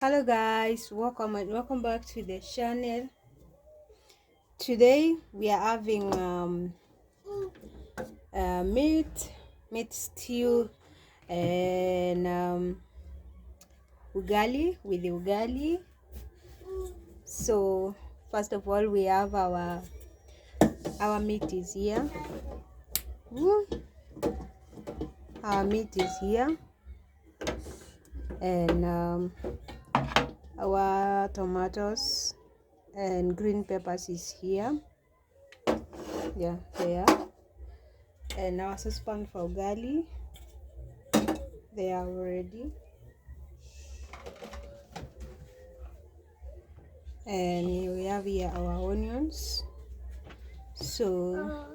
Hello guys, welcome back to the channel. Today we are having meat stew and ugali with the ugali. So first of all, we have our meat is here. Woo. Our meat is here, and our tomatoes and green peppers is here. Yeah, there. And our saucepan for ugali, they are ready. And we have here our onions. So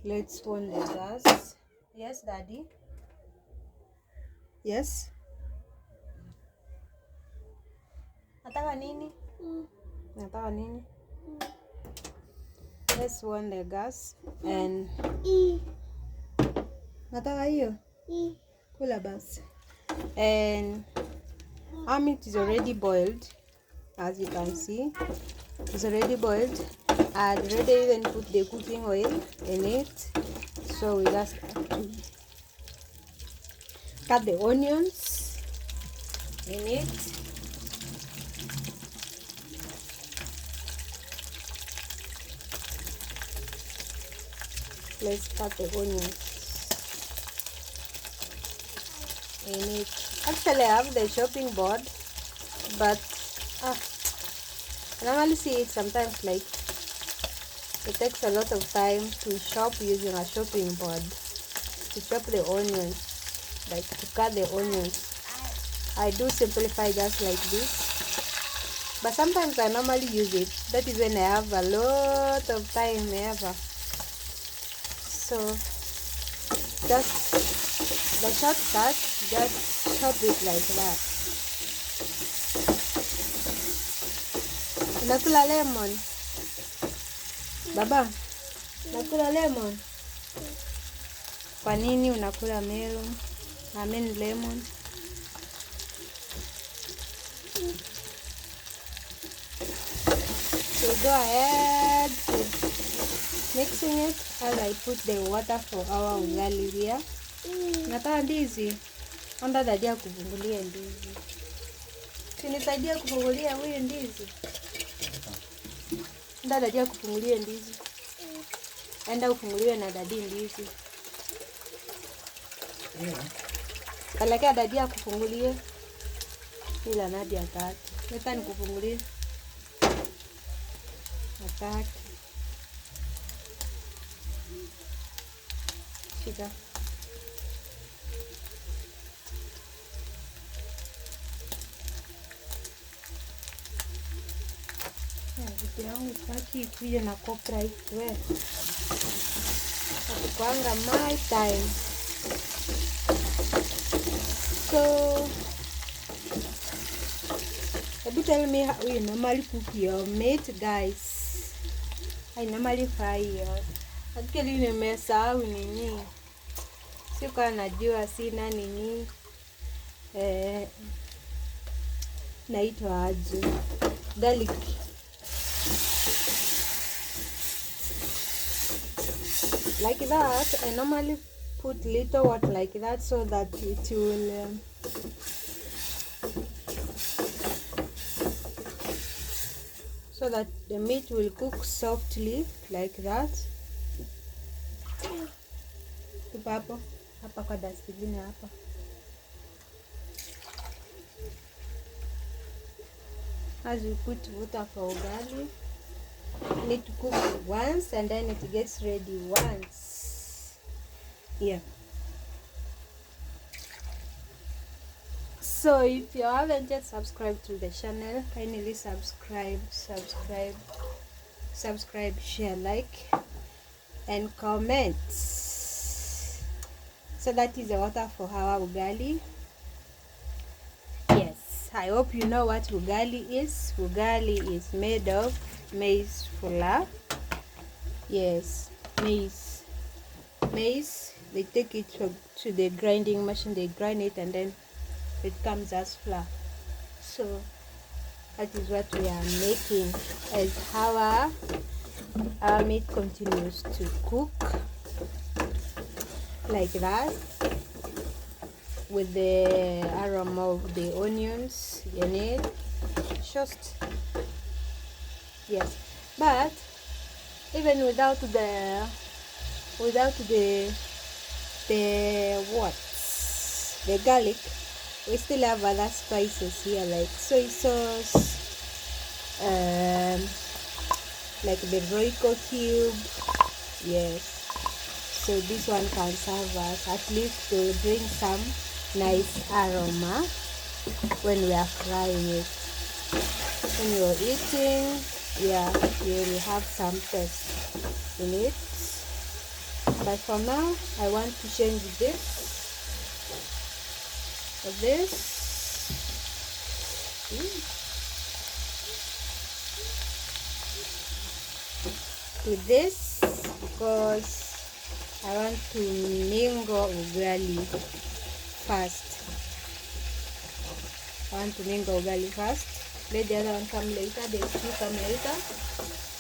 let's on the gas. Yes, daddy. Yes. Nataka nini? Nataka nini? Let's on the gas and nataka hiyo. Kula basi. And our meat is already boiled, as you can see. It's already boiled. I'd already even put the cooking oil in it. So we just cut the onions in it. Let's cut the onions in it. Actually, I have the chopping board, but I normally see it sometimes like it takes a lot of time to chop using a chopping board to chop the onions, like to cut the onions. I do simplify just like this, but sometimes I normally use it. That is when I have a lot of time ever. So just the shortcut, just chop it like that. Nakula lemon. Baba, nakula lemon. Kwa nini unakula melon? I mean lemon. So go ahead with mixing it as I put the water for our ugali here. Nataka ndizi. Anda dadia kufungulia ndizi. Sinisaidia kufungulia huyu ndizi. Anda dadia kufungulia ndizi. Enda ufunguliwe na dadi ndizi. Kalekea dadia kufungulie. Ila Nadia hataki. Leta nikufungulie. Hataki. Shika. Vitu yangu sitaki ikuje na copyright we. Hatukuanga my time. So tell me how you normally cook your meat, guys. I normally fry yours. Actually nimesahau nini. Sikuwa najua sina nini. Naitwa aje. Garlic. Like that, I normally put little water like that so that it will so that the meat will cook softly like that. Tupa hapo hapa kwa dustbin hapa. As you put water for ugali, you need to cook it once and then it gets ready once. Yeah. So if you haven't yet subscribed to the channel, kindly subscribe, share, like, and comment. So that is the water for our ugali. Yes, I hope you know what ugali is. Ugali is made of maize flour. Yes, maize. They take it to the grinding machine, they grind it and then it comes as flour. So that is what we are making as our meat continues to cook like that, with the aroma of the onions in it. Just yes, but even without the what, the garlic, we still have other spices here like soy sauce, like the Royco cube. Yes, so this one can serve us at least to bring some nice aroma when we are frying it. When you're eating, yeah, you will have some taste in it. But for now, I want to change this to this because I want to mingle ugali first. Let the other one come later. The stew come later.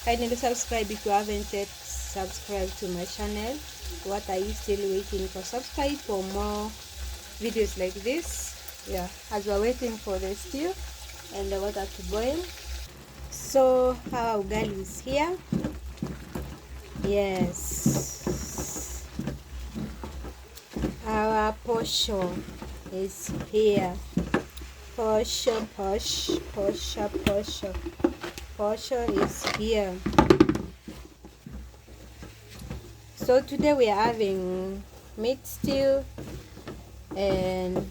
Kindly subscribe if you haven't yet subscribed to my channel. What are you still waiting for? Subscribe for more videos like this. Yeah, as we're waiting for the stew and the water to boil. So our ugali is here. Yes, our posho is here. Posho is here. So today we are having meat stew and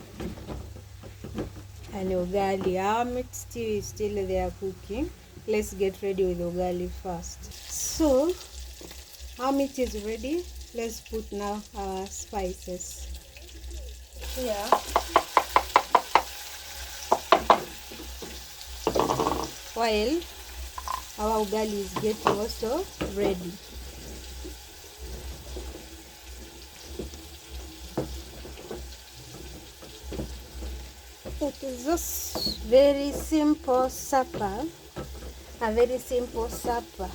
ugali. Our meat stew is still there cooking. Let's get ready with ugali first. So our meat is ready. Let's put now our spices here. While our ugali is getting also ready. It is just very simple supper, a very simple supper.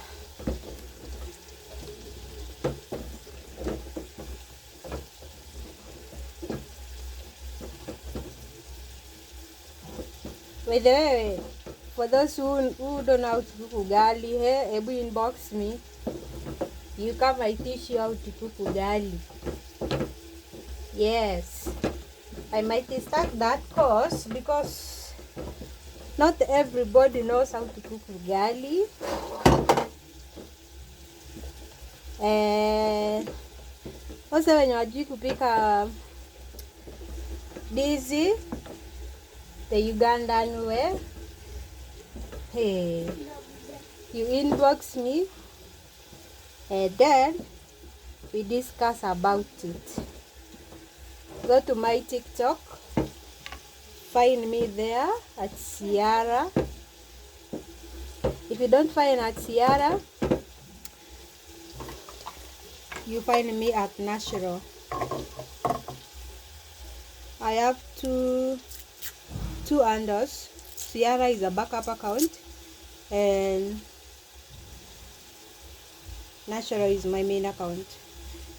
By the way, for those who don't know how to cook ugali, hey, able inbox me. You come, I teach you how to cook ugali. Yes, I might start that course because not everybody knows how to cook ugali. Also when you kupika dizi the Ugandan way, hey, you inbox me and then we discuss about it. Go to my TikTok, find me there at Ciara. If you don't find at Ciara, you find me at Natural. I have two handles. Ciara is a backup account and Natural is my main account.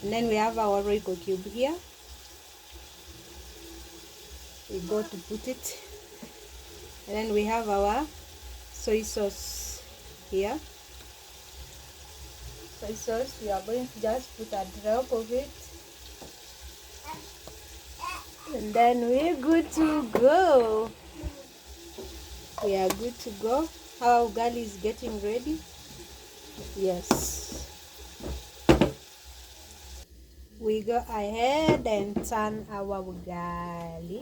And then we have our Royco cube here. We go to put it, and then we have our soy sauce here. Soy sauce, we are going to just put a drop of it, and then we're good to go. We are good to go. Our ugali is getting ready. Yes, we go ahead and turn our ugali.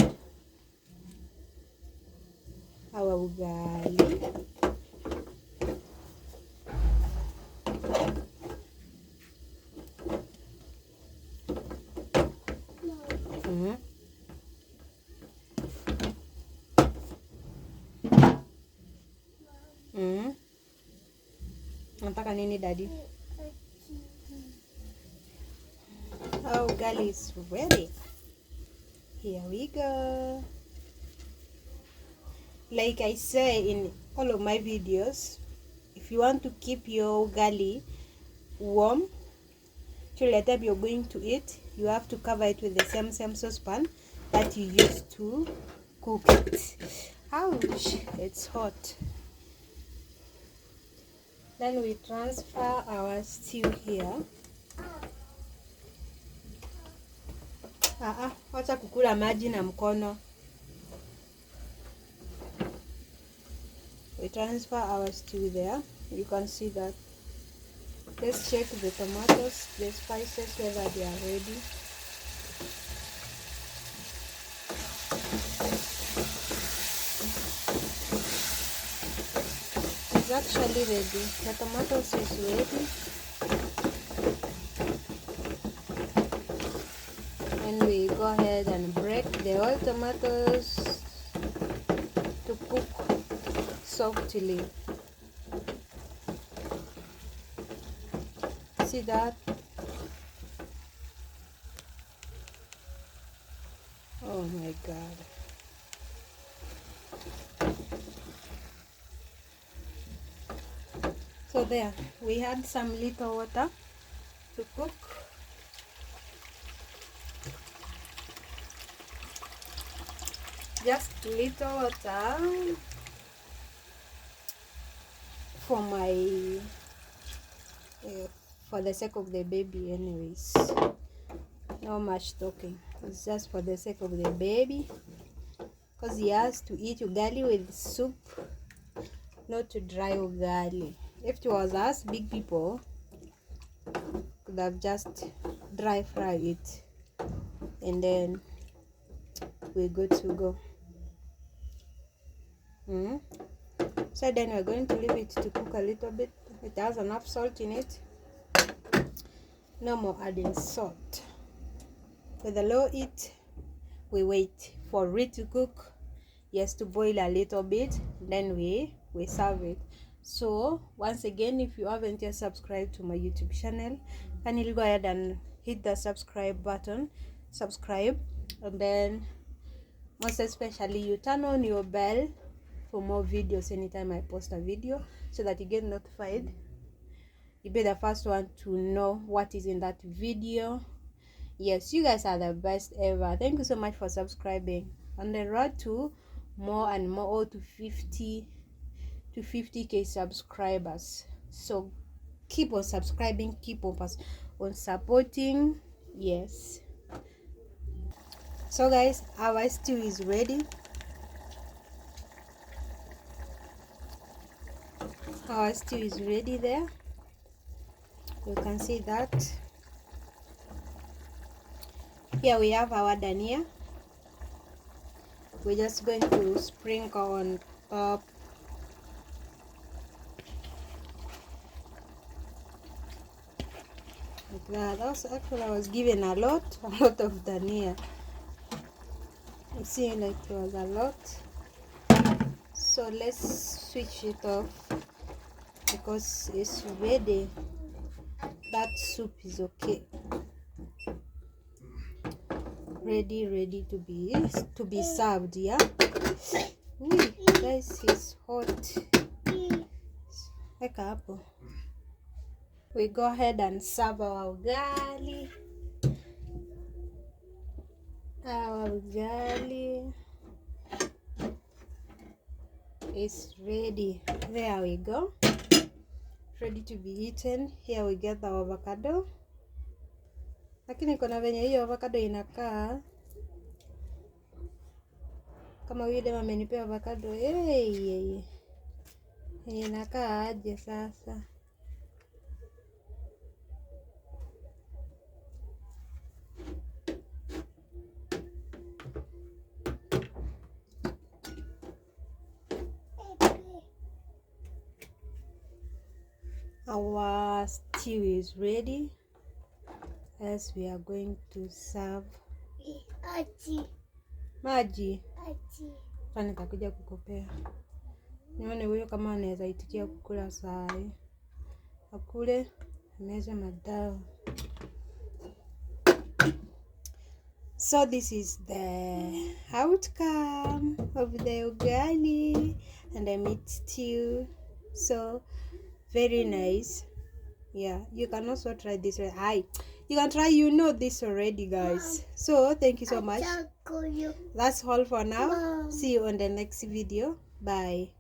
Nataka nini daddy? Our ugali is ready. Here we go. Like I say in all of my videos, if you want to keep your ugali warm till the time you're going to eat, you have to cover it with the same saucepan that you used to cook it. Ouch, it's hot. Then we transfer our stew here. Wacha kukula maji na mkono. We transfer our stew there. You can see that. Let's check the tomatoes, the spices, whether they are ready. It's actually ready. The tomatoes is ready. And we go ahead and break the whole tomatoes to cook softly. See that? Oh my God. So there, we had some little water to cook. Just little water for my for the sake of the baby anyways. No much talking. It's just for the sake of the baby, because he has to eat ugali with soup, not to dry ugali. If it was us big people, could have just dry fry it and then we're good to go. So then we're going to leave it to cook a little bit. It has enough salt in it. No more adding salt. With the low heat, we wait for it to cook. Yes, to boil a little bit. Then we serve it. So once again, if you haven't yet subscribed to my YouTube channel, can you go ahead and hit the subscribe button, subscribe, and then most especially you turn on your bell for more videos anytime I post a video, so that you get notified. You'll be the first one to know what is in that video. Yes, you guys are the best ever. Thank you so much for subscribing. On the road to more and more, to 50k subscribers. So keep on subscribing, keep on supporting. Yes. So guys, our stew is ready. Our stew is ready there. You can see that. Here we have our dania. We're just going to sprinkle on top. Like that. Also, actually, I was given a lot of dania. You see, like it was a lot. So let's switch it off because it's ready. That soup is okay. Ready to be served. Yeah. Ooh, guys, it's hot. Like apple. We go ahead and serve our ugali. Our ugali is ready. There we go. Ready to be eaten. Here we get the avocado. Lakini kuna venye hiyo avocado inakaa kama yule mama amenipea avocado. Inakaa aje sasa? Our stew is ready, as we are going to serve. Maji nitakuja kukupea. Nione huyo kama anaweza itikia kukula saa hii. Akule meza madawa. So this is the outcome of the ugali and the meat stew. So very nice. Yeah, you can also try this. Hi, you can try. You know this already, guys. So thank you so much. That's all for now. See you on the next video. Bye.